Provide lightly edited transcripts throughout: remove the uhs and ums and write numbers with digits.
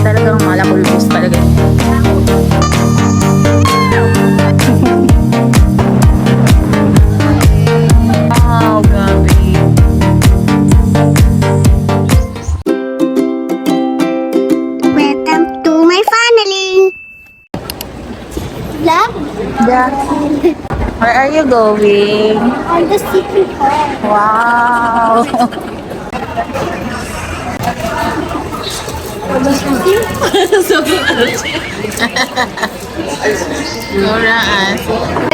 Talagang malapulbos talaga. Wow, grabe. Welcome to my family. Vlog? Yeah. Where are you going? On the city hall. Wow. I'm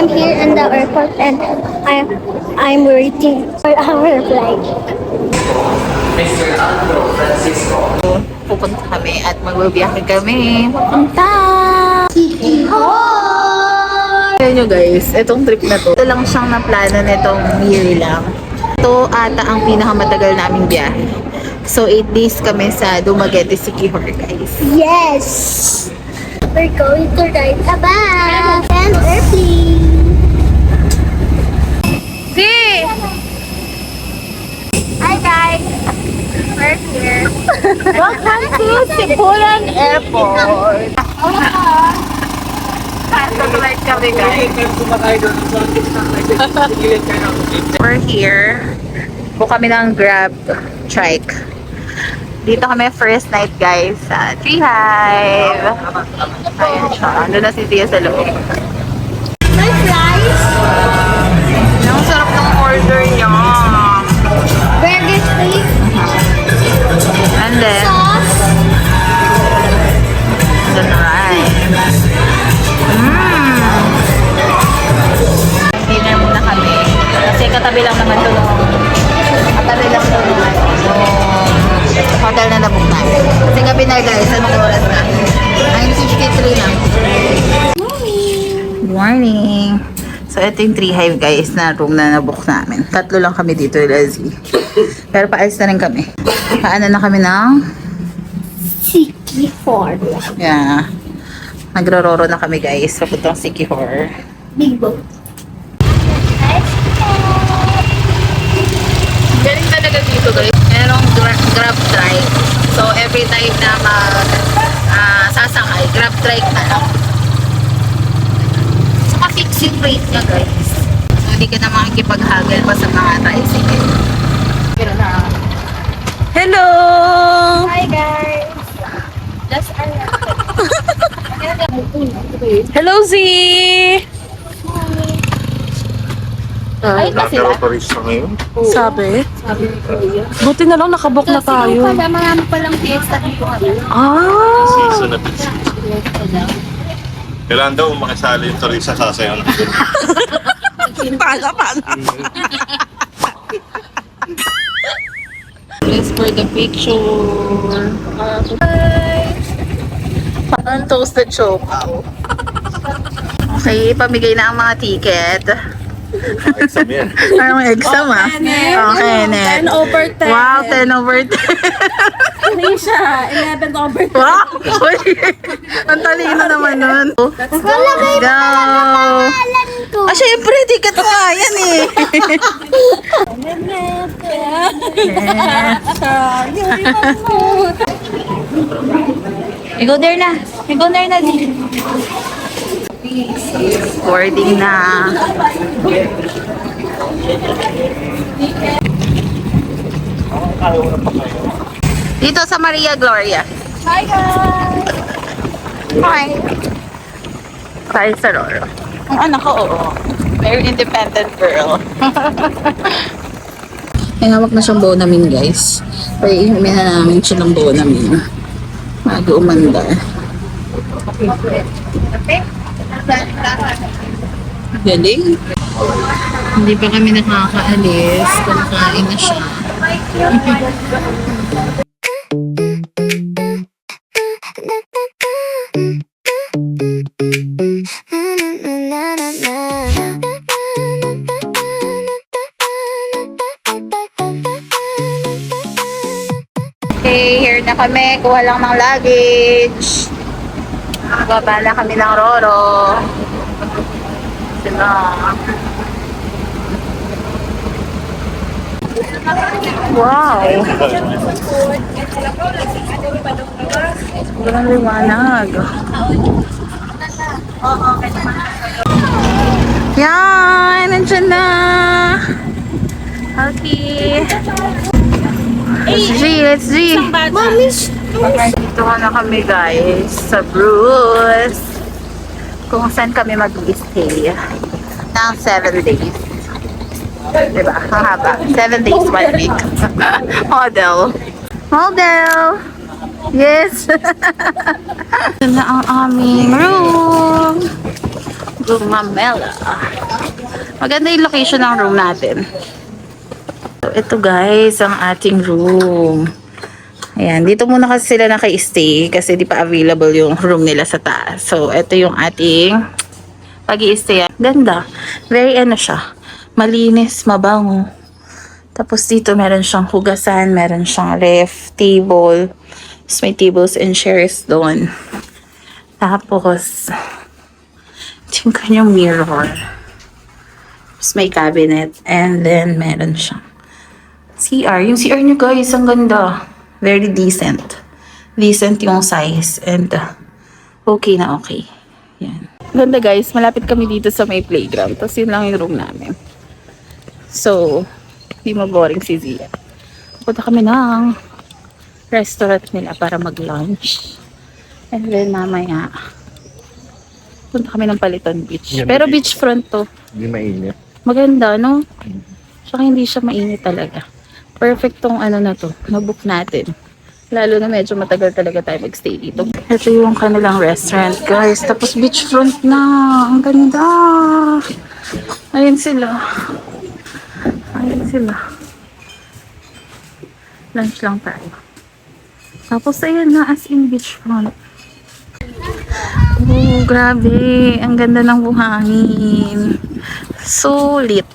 here in the airport and I'm waiting for our flight. Pupunta kami at magbabiyahe kami. Pupunta! City hall. Ayan nyo guys, itong trip na to. Ito lang siyang naplano nitong year lang. Ito ata ang pinakamatagal naming biyahe. So 8 days kami sa Dumaguete Siquijor guys. Yes. We're going to ride a bus and airplane. See! Hi guys. We're here. Welcome to Sipulan Airport! Satellite kami guys. We're here. Book kami ng Grab Trike. Dito kami first night guys sa Tree Hive. Ayan siya. Ando na si Tia sa loob. My fries. Ang sarap ng order niya. Burger steak. And then, Sauce. the rice. Dinner muna kami. Kasi katabi lang naman ito. Katabi lang ito naman. Hotel na nabook namin. Kasi gabi na guys, anong oras na? 9:53 na. Good morning. So, ito yung Tree Hive guys na room na nabook namin. 3 lang kami dito, Leslie. Pero paalis na rin kami. Paano na kami ng... City hall. Yeah. Nagrororo na kami guys. Papuntang Siquijor. Big boat. Galing talaga dito guys. Merong grab trike. So every time na sasakay, grab trike na lang. Saka fixed rate niya guys. So hindi ka na makikipag-haggle pa sa mga tricycle. Hello! Hi guys. That's our Hello Z! Ay, naka-autorista ngayon? Sabi? Buti na lang nakabook na tayo. Marami palang fiesta dito. Ah! Season na busy. Kailangan daw makisali yung turista sa sayaw ng doon. Paano? Let's for the picture. Parang toasted siopaw. Okay, pamigay na ang mga ticket. Exam yan. Parang may exam ah. Okay, net. 10 over 10. Wow, 10 over 10. Hindi siya. 11 over 10. Wow! Uy, ang talino naman nun. Let's go! Ah, syempre, ticket mo nga yan eh. You go there na. You go there na. Boarding na. Dito sa Maria Gloria. Hi guys. Hi. Tayo sa Roro. Ang anak ko, oo. Very independent girl. May hawak na siyang Bonamin, guys. Pero inumin na namin siya ng Bonamin. Bago umandar. Galing. Hindi pa kami nakakaalis. Kumakain na siya. Okay, here na kami. Kuha lang ng luggage. Baba na kami ng Roro. Sila. Wow! Sobrang liwanag. Yan! Nandiyan na! Okay. Let's G! Dito na kami guys sa Bruce. Kung saan kami mag-stay ng 7 days. Diba? Ang haba. 7 days, 1 week. Model. Model! Yes! Ito na ang aming room. Gumamela. Maganda yung location ng room natin. So, ito guys, ang ating room. Ayan, dito muna kasi sila naka-stay kasi di pa available yung room nila sa taas. So, ito yung ating pag-i-stay. Ganda. Very ano siya. Malinis, mabango. Tapos dito meron siyang hugasan, meron siyang ref, table. Tapos may tables and chairs doon. Tapos, ito yung kanyang mirror. Tapos may cabinet. And then, meron siyang CR. Yung CR niyo guys, ang ganda. Very decent. Decent yung size. And okay na okay. Yan. Ganda guys, malapit kami dito sa may playground. Tapos yun lang yung room namin. So, di maboring si Zia. Punta kami ng restaurant nila para mag-lunch. And then mamaya, punta kami ng Paliton Beach. Pero beachfront to. Hindi mainit. Maganda, no? Saka hindi siya mainit talaga. Perfect tong ano na to, nabook natin. Lalo na medyo matagal talaga tayo magstay dito. Ito yung kanilang restaurant, guys. Tapos beachfront na. Ang ganda. Ayun sila. Ayun sila. Lunch lang tayo. Tapos ayun na, as in beachfront. Oh, grabe. Ang ganda ng buhangin. Sulit.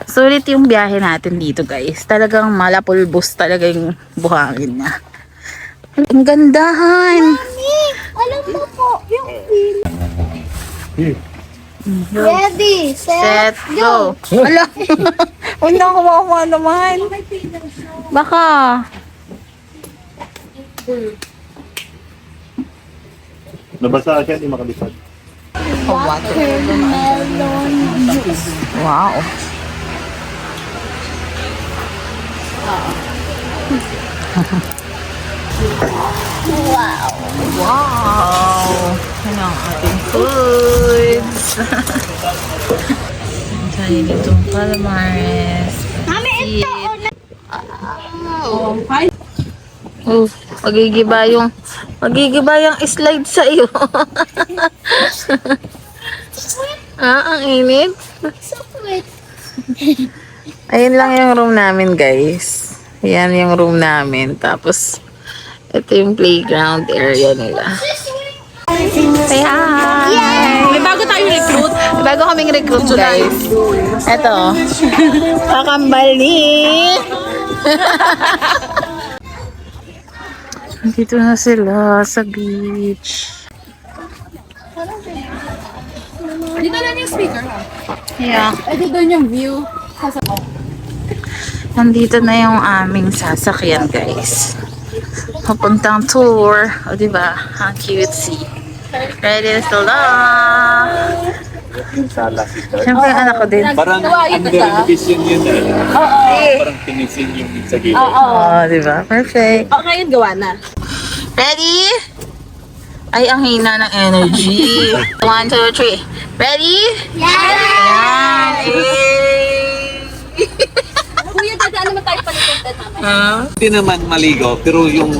Sulit yung biyahe natin dito, guys. Talagang malapulbos talaga yung buhangin niya. Ang gandahan. Mami, alam mo po, yung ready, set, Go. Ala. Huwag na kumakuha naman. Baka. Nabasa siya, hindi makabisag. Watermelon juice. Wow. Wow. Wow. Yan ang ating foods. Tayo dito calamares. Mami, ito. Oh, magigiba yung slide sa iyo. Ang init. So sweet. Ayun lang yung room namin, guys. Yan yung room namin. Tapos, ito yung playground area nila. Say hi! May bago tayong recruit. Bago kaming recruit, guys. Ito. Kakambal ni... Dito na sila sa beach. Dito lang yung speaker. Yeah. Ito doon yung view. Nandito na yung aming sasakyan, guys. Papuntang tour. O, diba? Ang cutesy. Ready na sila. Siyempre, anak ko din. Parang under vision yun eh. Parang tinisin yung sa gilid. Oo, diba? Perfect. O, ngayon gawa na. Ready? Ay, ang hina ng energy. 1, 2, 3. Ready? Ayan. Kuya, dadaan naman tayo palitan naman. Hindi naman maligo, pero yung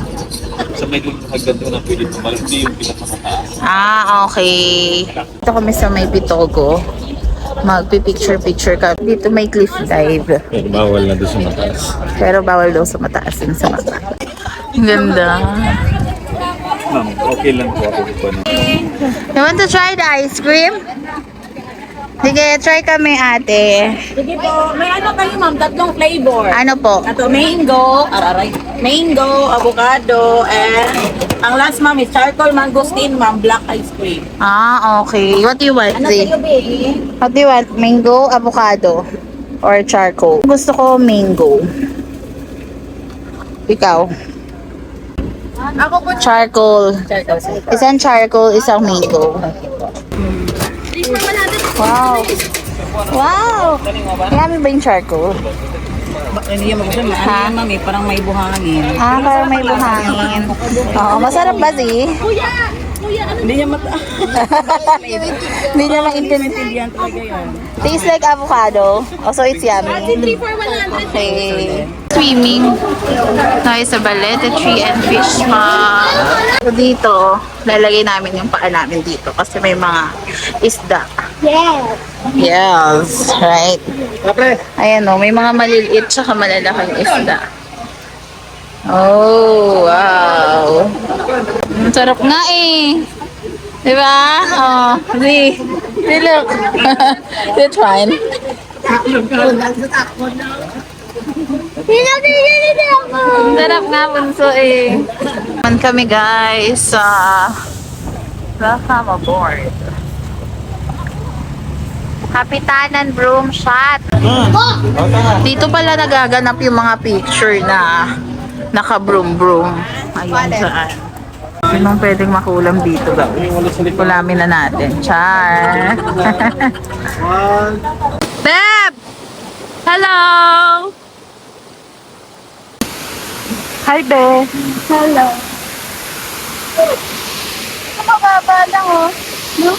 sa may hagdan doon ang pwede tumalon, hindi yung pinakamataas. Okay. Dito kami sa may Bitogo. Magpi-picture-picture ka. Dito may cliff dive. Pero bawal na doon sa mataas. Pero bawal daw sa mataas din sa mata. Ang ganda. Ma'am, okay lang po ako po. You want to try the ice cream? Sige, try kami ate. Sige po, may ano kayo ma'am, tatlong flavor. Ano po? Ito, mango, avocado, and ang last ma'am is charcoal mangosteen ma'am, black ice cream. Okay. What do you want, Ano Zay? sa'yo, baby? What do you want? Mango, avocado. or charcoal? Gusto ko mango. Ikaw? Ako po. Charcoal. Isang charcoal, isang mango. Wow. Wow! Yummy ba yung charcoal? Hindi yung maganda. Ano yan, mami? Parang may buhangin. Ah, parang may buhangin. Oo, masarap ba si? Hindi niya Hindi niya maintindihan. maintindihan talaga yan. Tastes like avocado. Also, it's yummy. Okay. Swimming. Tayo sa Balete Tree and Fish Pond. So, dito, lalagay namin yung paa namin dito kasi may mga isda. Yes. Yes, right. Ayan o, may mga maliliit tsaka malalaking isda. Oh, wow. Ang sarap nga eh. Diba? Oh, see. See, look. It's fine. Pinapigilin ako. Ang sarap nga, bunso eh. Man kami guys sa Welcome aboard. Kapitanan Broom Shot. Dito pala nagaganap yung mga picture na naka-broom-broom. Ayun saan. Sinong pwedeng makulam dito guys? Kulamin na natin. Char! Beb! Hello! Hi, Beb! Hello. Mababa lang oh. No?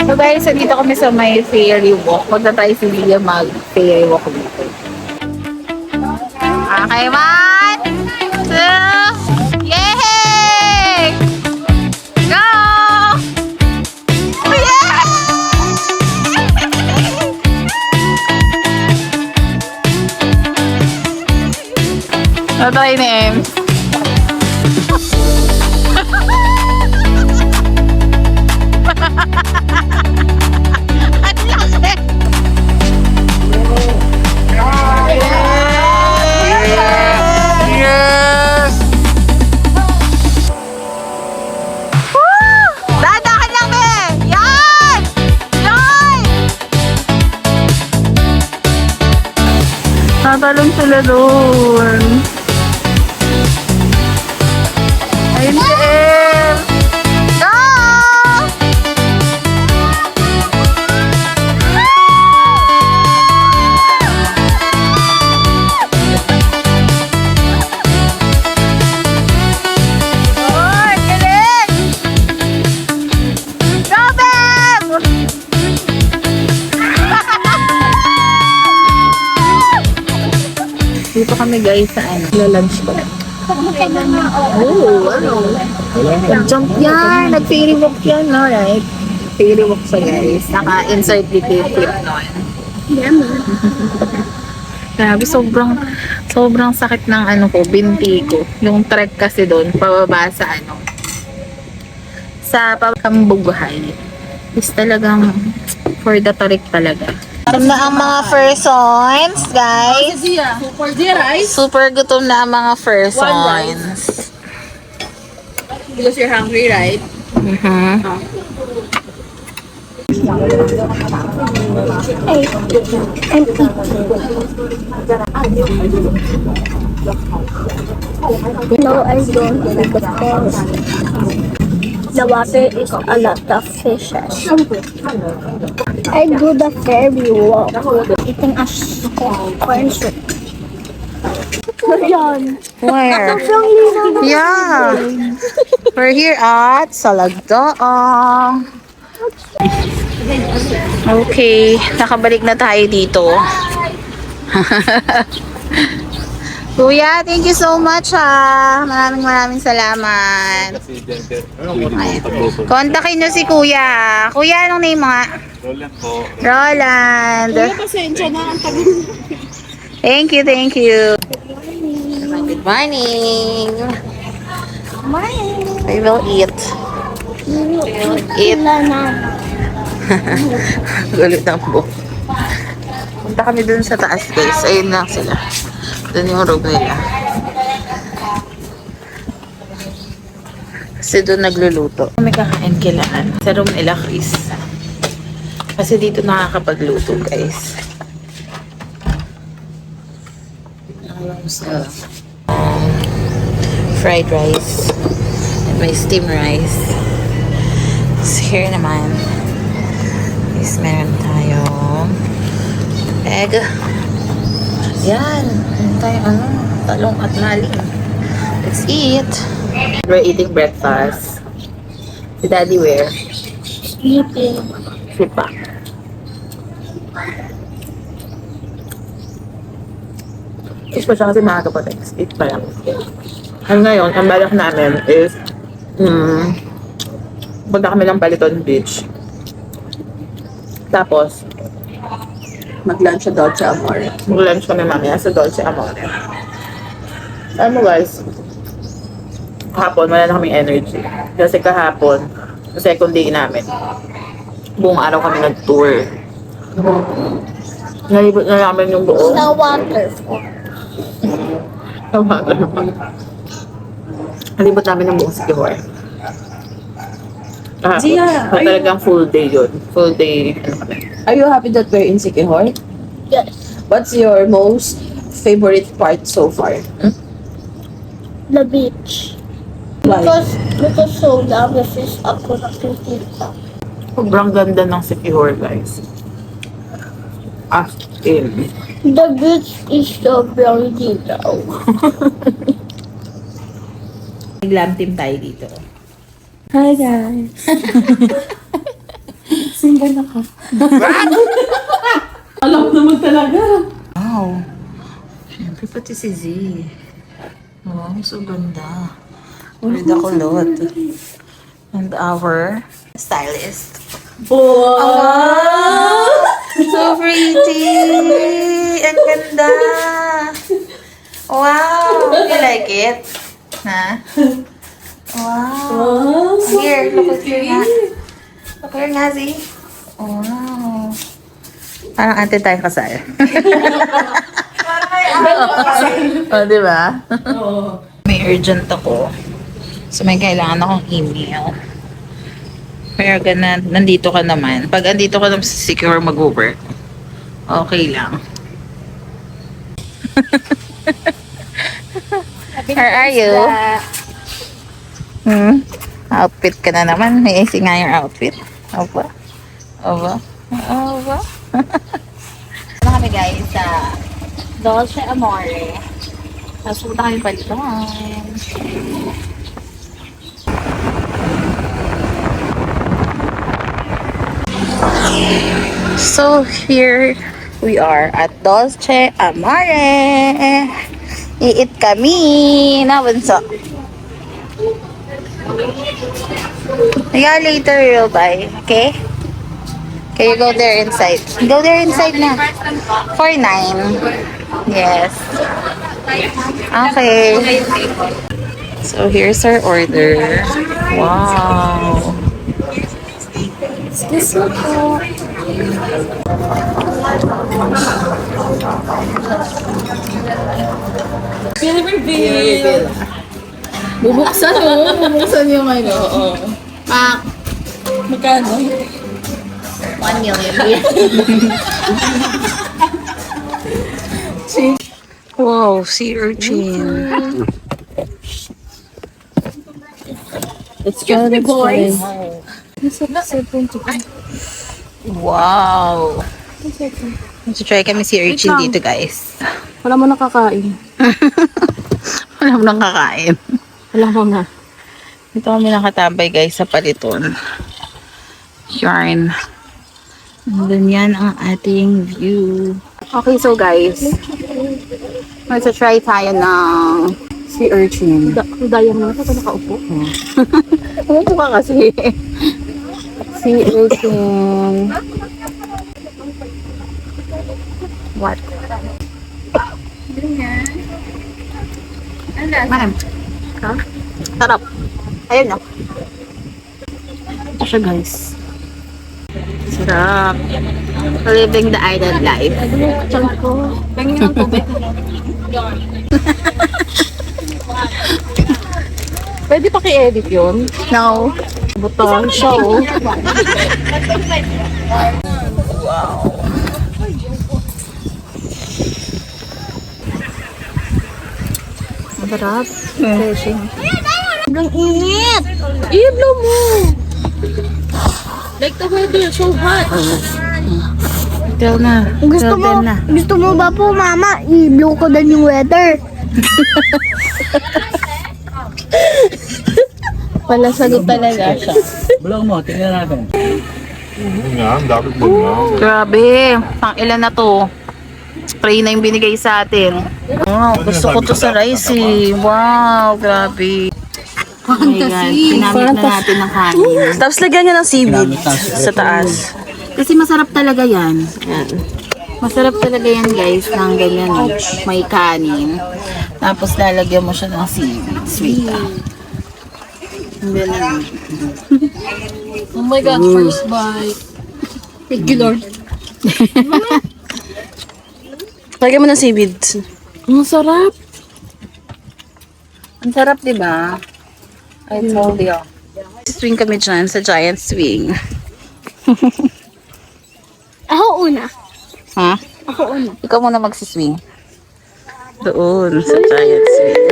So guys, dito kami sa may ferry walk. Punta tayo si Lia mag-ferry walk dito. Okay, 1, 2, yay! Go! Yay! Ano tayo ni Ems? Yes! Woo! Dadakan lang, be! Yan! Yan! Tatalon sila doon. Ayun si Em! Go! Oy, galing! Go, Beb! Dito kami guys sa ano, lunch ko. Oh, ano? Nag-jump yan, nag-ferry walk yan, no, right? Ferry walk siya guys. Naka-insert dito yung clip nun. Yummy. Grabe, sobrang sakit ng ano ko, binti ko. Yung trek kasi doon, pababa sa ano, sa Pagkambugahay. Is talagang for the tarik talaga. Gutom na ang mga persons, guys. Super rice. Super gutom na ang mga persons. Because you're hungry, right? Mhm. Hey, I'm eating. No, I don't because the water is a lot of fishes. I do the ferry walk, eating a corn soup. Yan. Where? Sobrang linaw. Yeah. We're here at Salagdaang. Okay, nakabalik na tayo dito. Kuya, thank you so much ha. Maraming salamat. Kasi dyan, sir. Kontakin nyo si Kuya. Kuya, anong name mo nga? Roland po. Roland. Pasensya na ang Thank you, thank you. Good morning. We will eat. Eat. Wala na. Galit ng buhok. Punta kami dun sa taas guys. Ayun lang sila. Dun yung room nila. Kasi doon nagluluto. Kami kakain kailangan. Sa room nila, Chris. Kasi dito nakakapagluto, guys. So, fried rice. And may steamed rice. So, here naman is meron tayong egg. Yan. Meron tayong talong at naling. Let's eat. We're eating breakfast. Si Daddy where? Sleeping. Sleep pa. Is pa siya kasi maaga pa next. 8 pa lang. Ang ngayon, ang balak namin is punta kami ng Paliton Beach. Tapos, Mag-lunch sa Dolce Amore. mag-lunch kami mamaya sa Dolce Amore. Alam mo guys, kahapon wala na kaming energy. Kasi kahapon, sa second day namin, buong araw kami nag-tour. Nalibot na namin yung buong Sa waterfall. nalibot namin yung buong Sikihor. Kahapon. Zia, So, talagang full day yun. Full day, kami. Are you happy that we're in Sikihor? Yes. What's your most favorite part so far? The beach. Why? Because so dami fish ako nakikita. Sobrang ganda ng Sikihor, guys. As in. The beach is sobrang ditaw. Glam team tayo dito. Hi guys. Single ako. Alam naman talaga. Wow. Siyempre pati si Z. Wow, so ganda. With the kulot. And our stylist. Wow! So pretty! Ang ganda! Wow! You like it? Ha? Wow! Here, look at here nga. Look here nga, Z. Wow! Parang ante tayo kasal. Oh, di ba? Oo. May urgent ako. So, may kailangan akong email. Pero nandito ka naman. Pag andito ka naman sa Secure mag-work, okay lang. Where are you? Outfit ka na naman. May AC nga yung outfit. Opa. Opa. Opa. Ano kami guys sa Dolce Amore. Tapos punta kami Paliton. So here we are at Dolce Amore. Iit kami na bunso. Yeah, later we'll buy. Okay? Okay, you go there inside. Go there inside na. For 9. Yes. Okay. So here's our order. Wow. Excuse me po. Reveal. Bubuksan o. Bubuksan yung ano. Oo. Pak. Magkano? 1 million. Wow, sea urchin. Let's try the boys. Wow. So try kami sea urchin dito guys. Wala mo nakakain. Wala mo nang kakain. Wala mo na. Dito kami nakatambay guys sa Paliton. Yarn. And then yan ang ating view. Okay, so guys. Magsa-try tayo ng sea urchin. Daya mo na ito nakaupo. Umupo ka kasi. Sea urchin. What? Ma'am. Ha? Sarap. Ayun na. Ito siya guys. Sarap. Living the island life. Tiyan ko. Pengin ng tubig. Pwede paki-edit yun? No. Butang siya, oh. Masarap. Fishing. Ang init. I-blow mo. Like the weather, so hot. Tell na. Gusto mo, gusto mo ba po, mama, i-blow ko din yung weather? Wala sagot talaga siya. Bulong mo, tingnan natin. Nga, dapat mo nga. Grabe. Pang ilan na to? Spray na yung binigay sa atin. Wow, gusto ko to sa rice eh. Wow, grabe. Fantasy. Pinamit na natin ng kanin. Tapos lagyan niya ng seaweed sa taas. Kasi masarap talaga yan. Masarap talaga yan guys, ng ganyan eh. May kanin. Tapos lalagyan mo siya ng seaweed. Sweet ah. Ang ganun. Oh my God, first bite. Thank you, Lord. Lagyan mo ng seaweed. Ang sarap. Ang sarap diba? I told you. Swing kami dyan sa giant swing. Ako una. Ha? Ako una. Ikaw muna magsiswing. Doon, sa giant swing.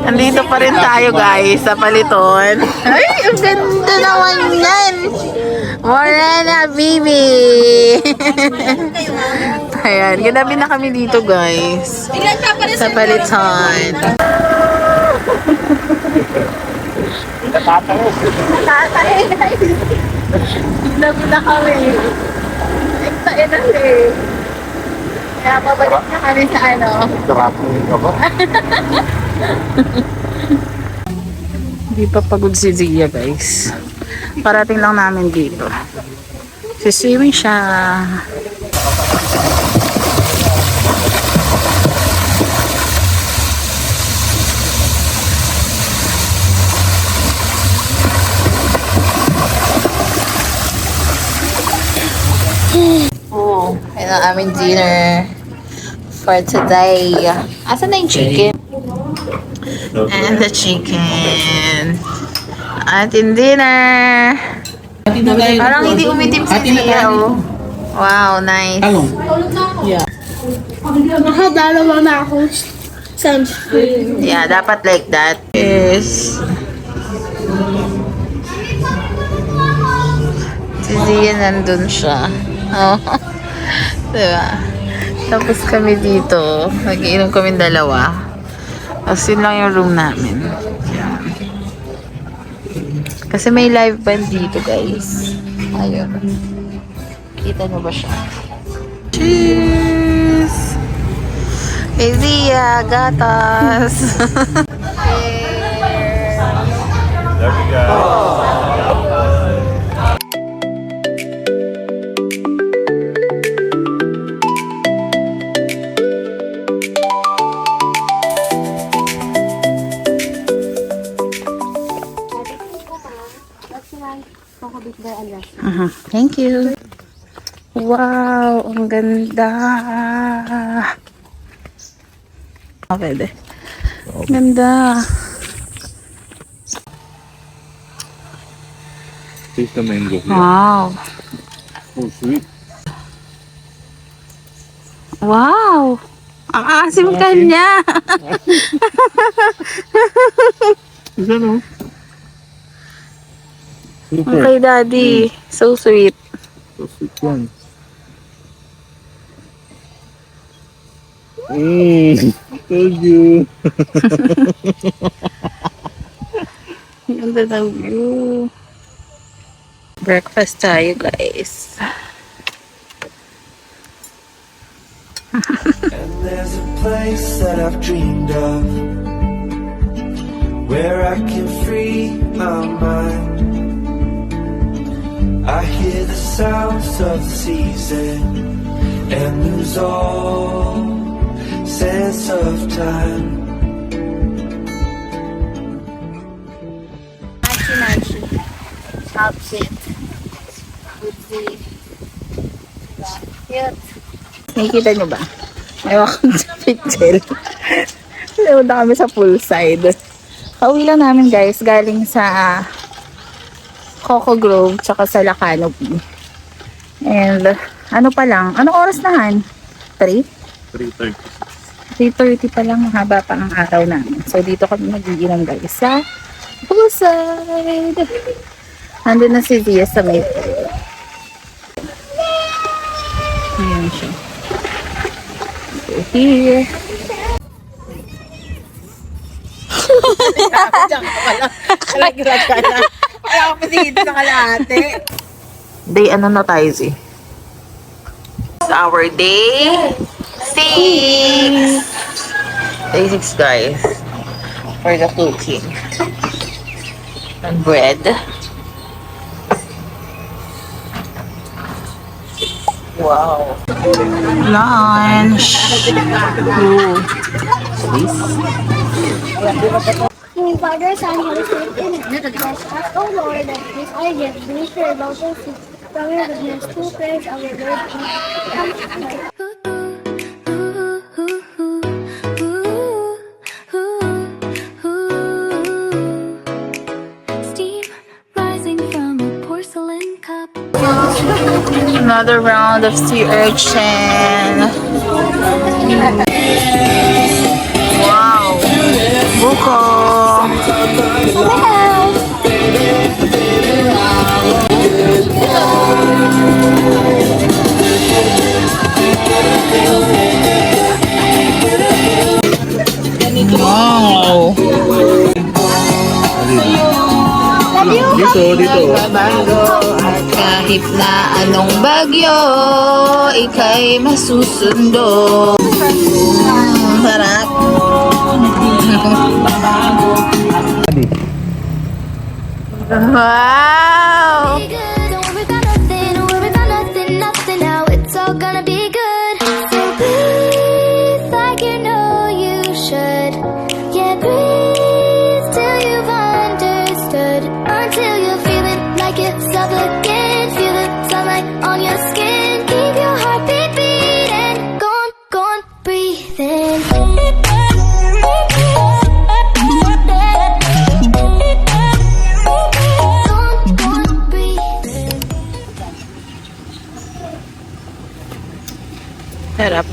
Nandito pa rin tayo guys sa Paliton. Ay, ang ganda naman yan. Morena, baby. Ayan, ganabi na kami dito guys. Sa Paliton. Ganabi na kami. Excited na eh. Kaya pabalik na kami sa ano. Hindi pa pagod si Zia guys. Parating lang namin dito. Siswimming siya. Oh, yun ang aming dinner for today. Asan na yung chicken? And the chicken. Ating dinner. Parang hindi umitim si Zia, oh. Wow, nice. Nakadalawa na ako sunscreen. Yeah, dapat like that. Yes. Si Zia nandun siya. Oh. Diba? Tapos kami dito. Nag-iinom kami dalawa. Tapos yun lang yung room namin. Yan. Kasi may live band dito guys. Ayun. Kita nyo ba siya? Cheers! Hey Zia, gatas! There we go. Thank you. Wow, ang ganda. Pwede. Ganda. Taste the mango. Wow. Oh, sweet. Wow. Ang asim kanya. Is that all? Super. Okay, Daddy. So sweet. So sweet one. Told you. Ganda ng view. Breakfast tayo, guys. And there's a place that I've dreamed of, where I can free my mind. I hear the sounds of the season and lose all sense of time. outfit. With the cute. Nakikita nyo ba? May wakang sa picture. Lalo na kami sa poolside. Kauwi lang namin guys, galing sa Coco Grove tsaka sa La Canopy. And ano pa lang, anong oras na Han? 3? 3:30. 3:30 pa lang, mahaba pa ang araw namin. So dito kami mag-iinom guys sa poolside. Nandun na si Zia sa may pool. Ayan siya. So here. Kalaglag ka na. Kaya ako pasigid sa kalahati. Day ano na tayo, Zee? It's our day 6. Day 6 guys. For the cooking. And bread. Wow. Lunch. Ooh. My Father, Son, Holy Spirit, in it. Bless us, O Lord, that these are gifts. Minister about us, from your goodness, to praise our Lord. Amen. Steam rising from a porcelain cup. Another round of sea urchin. Wow. Buko. Wow. Dito. At kahit na anong bagyo, ika'y masusundo. Sarap. Wow! Be good, don't worry about nothing, don't worry about nothing, nothing now. It's all gonna be good. So breathe like you know you should. Yeah, breathe till you've understood. Until you're feeling like yourself again. Feel the sunlight on your skin. Keep your heartbeat beating. Go on, breathe in. Sarap.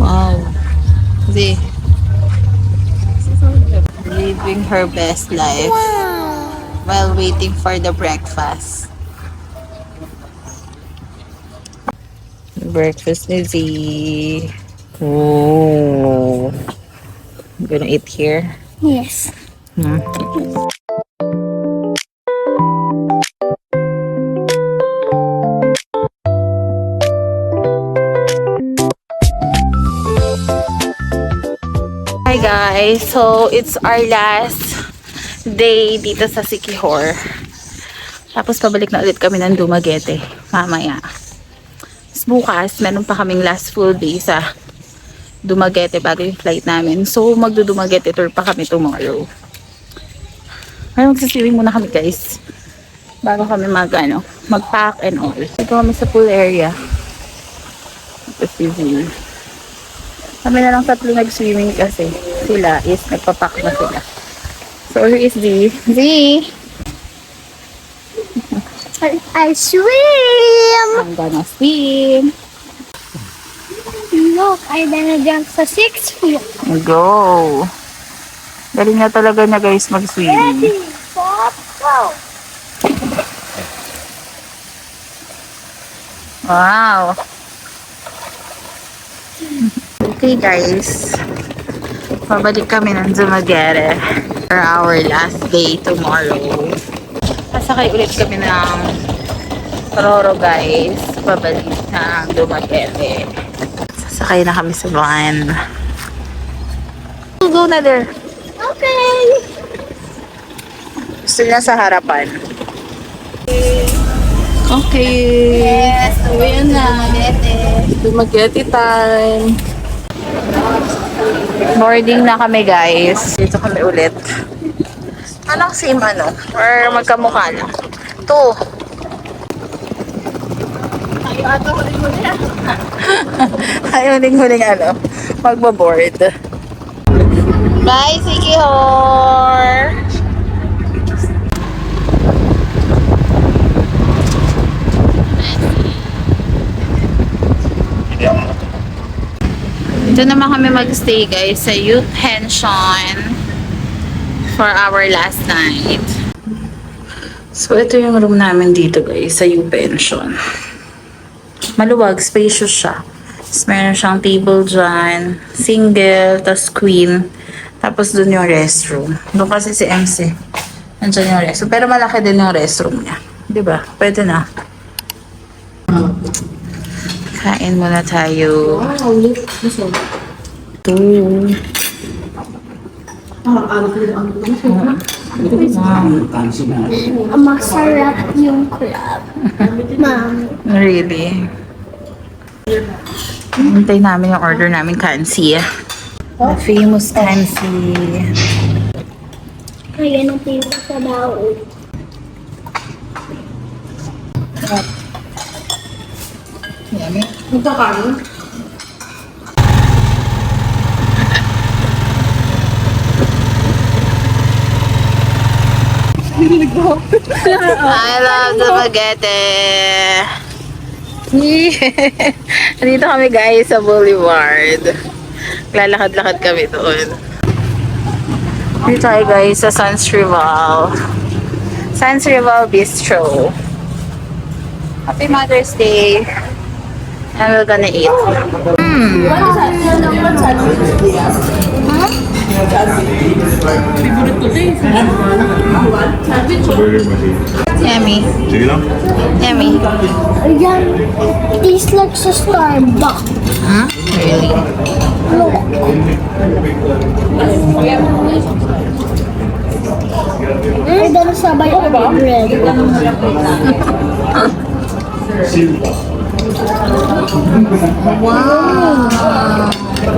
Wow. See. Living her best life while waiting for the breakfast. Breakfast ni Z. Oh. I'm gonna eat here. Yes. Hmm. Hi guys, so it's our last day dito sa Siquijor. Tapos pabalik na ulit kami ng Dumaguete mamaya. Tapos bukas, meron pa kaming last full day sa Dumaguete bago yung flight namin. So magdo-Dumaguete tour pa kami tomorrow. Ngayon magsiswimming muna kami guys. Bago kami mag-pack and all. Dito kami sa pool area. Tapos easy. Kami na lang tatlo nag-swimming kasi sila is nagpapak na sila. So here is Z. Z! I swim! I'm gonna swim. Look, I'm gonna jump sa 6 feet. Go! Galing na talaga na guys mag-swim. Ready, stop, go! Wow! Okay guys, pabalik kami ng Dumaguete for our last day tomorrow. Sasakay ulit kami ng Roro guys, pabalik ng Dumaguete. Sasakay na kami sa van. Go na there. Okay! Gusto niya sa harapan. Okay. Yes, uwi na. Dumaguete time. Boarding na kami guys. Dito kami ulit Anong same ano? Or magkamukha lang? Ito. Ayaw huling ano? Magbaboard. Bye, sige hor! Dito naman kami magstay guys sa youth pension for our last night. So ito yung room namin dito guys sa youth pension. Maluwag, spacious siya. Tapos meron siyang table dyan, single, tapos queen. Tapos dun yung restroom. Doon kasi si MC. Nandiyan yung restroom. Pero malaki din yung restroom niya. Diba? Pwede na. Kain muna tayo. Ito. Masarap yung crab. Ma'am. Really? Hintay namin yung order namin kansi. The famous kansi. Kaya nung pinto sa baon. Yummy. I love the spaghetti. Dito kami guys sa Boulevard. Lalakad-lakad kami doon. Dito tayo guys sa Sans Rival. Sans Rival Bistro. Happy Mother's Day. And we're gonna eat. Yummy. Sige lang. Yummy. Ayan. Tastes like sa Starbucks. Huh? Really? Look. Ay, dahil sabay ang bread.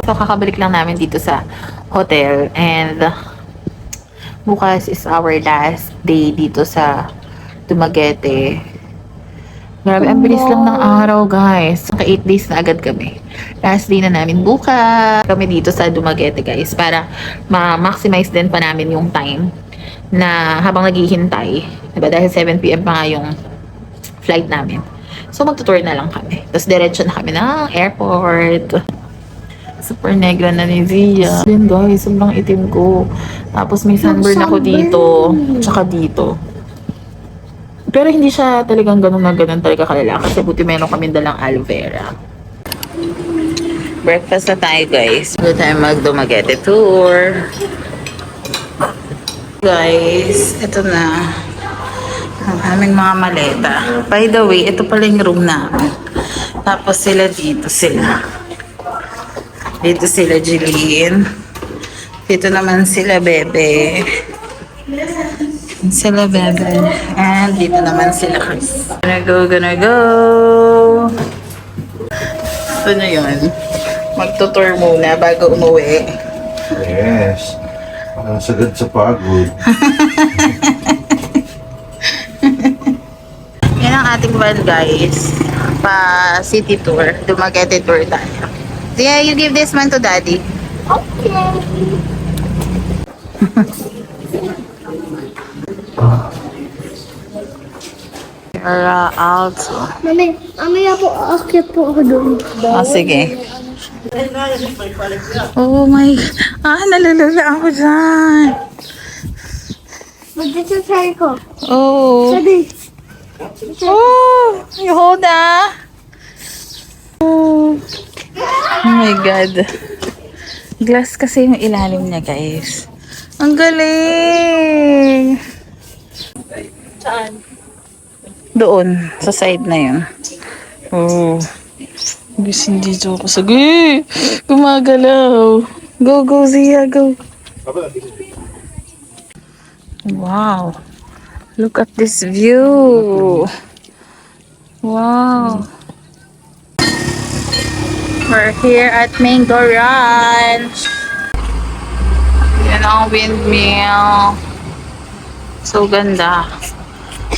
So, kakabalik lang namin dito sa hotel and bukas is our last day dito sa Dumaguete. Grabe, ang bilis lang ng araw guys. Naka 8 days na agad kami. Last day na namin bukas. Kami dito sa Dumaguete guys para ma-maximize din pa namin yung time na habang naghihintay. Diba? Dahil 7 PM pa nga yung flight namin. So, magtutour na lang kami. Tapos, diretso na kami ng airport. Super negra na ni Zia. Yan guys, sobrang itim ko. Tapos, may sunburn ako dito. Tsaka dito. Pero, hindi siya talagang ganun na ganun talaga kalala. Kasi buti meron kami dalang aloe vera. Breakfast na tayo guys. Dito tayo mag-Dumaguete tour. Guys, ito na. Ang aming mga maleta. By the way, ito pala yung room namin. Tapos sila dito sila. Dito sila Jeline. Dito naman sila Bebe. Sila Bebe. And dito naman sila Chris. Gonna go. Ito na yun. Magtutour muna bago umuwi. Yes. Sagad sa pagod. Yan ang ating van guys. Pa city tour. Dumaguete tour tayo. Yeah, you give this one to daddy. Okay. Para Alto. Mami, mamaya po, akit po ako doon. Oh, sige. Oh my. Nalulula ako dyan. Mag-try ko. Oh. Sabi. Oh, you hold Oh. Oh my God. Glass kasi yung ilalim niya, guys. Ang galing. Saan? Doon, sa side na yun. Oh. Gusto dito ako. Sige! Gumagalaw. Go, go, Zia, go. Wow. Look at this view. Wow. We're here at Mango Ranch. Yan ang windmill. So ganda.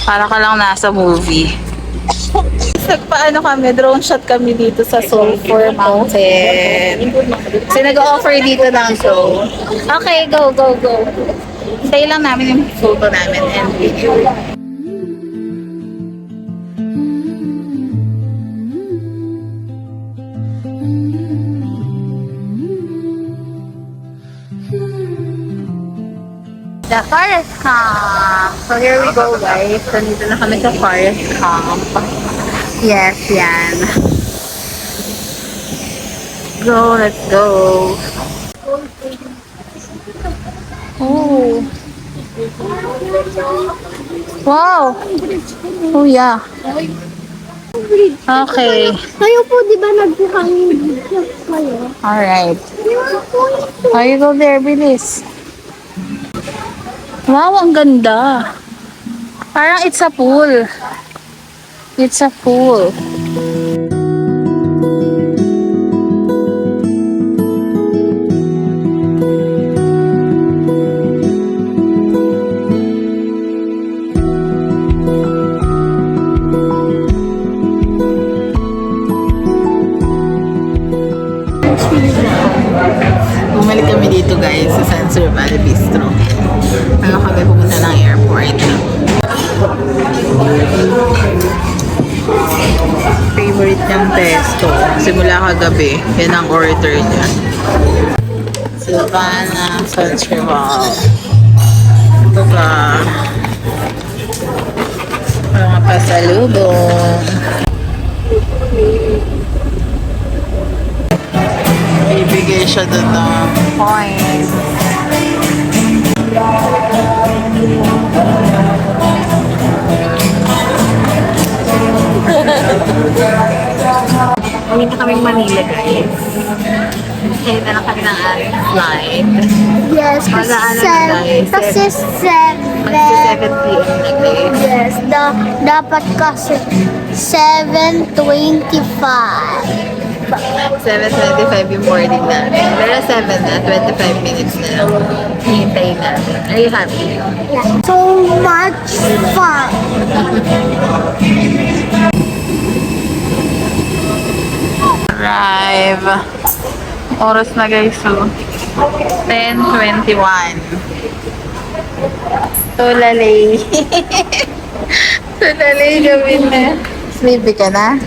Para ka lang nasa movie. Nagpaano kami, drone shot kami dito sa Sulphur Mountain. Kasi nag-offer dito ng show. Okay, go, go, go. Stay lang namin yung photo namin and video. The forest camp. So here we go guys. So dito na kami sa forest camp. Yes, yan. Go, let's go. Oh. Wow. Oh yeah. Okay. Kayo po, di ba nagbuhangin dito kayo? Alright. Oh, you go there, bilis. Wow, ang ganda. Parang it's a pool. It's a pool. Bumalik kami dito guys sa Sensor Valley Bistro. Bago kami pumunta ng airport. Favorite niyang pesto. Simula kagabi. Yan ang order niya. Silvana Santrival. Ito ba? Mga pasalubong. Bibigay siya doon ng points. Uwi na kaming Manila guys. Kaya na kami ng ating flight. Yes, kasi Mag-ano na guys? kasi 7. Magsi 7 p.m. na guys. Yes, dapat kasi 7:25. 7:25 yung boarding namin. Pero 7 na, 25 minutes na lang. Hintayin natin. Are you happy? So much fun. Arrive. Oras na guys, so 10:21. Tulalay. Tulalay gawin na. Sleepy ka na?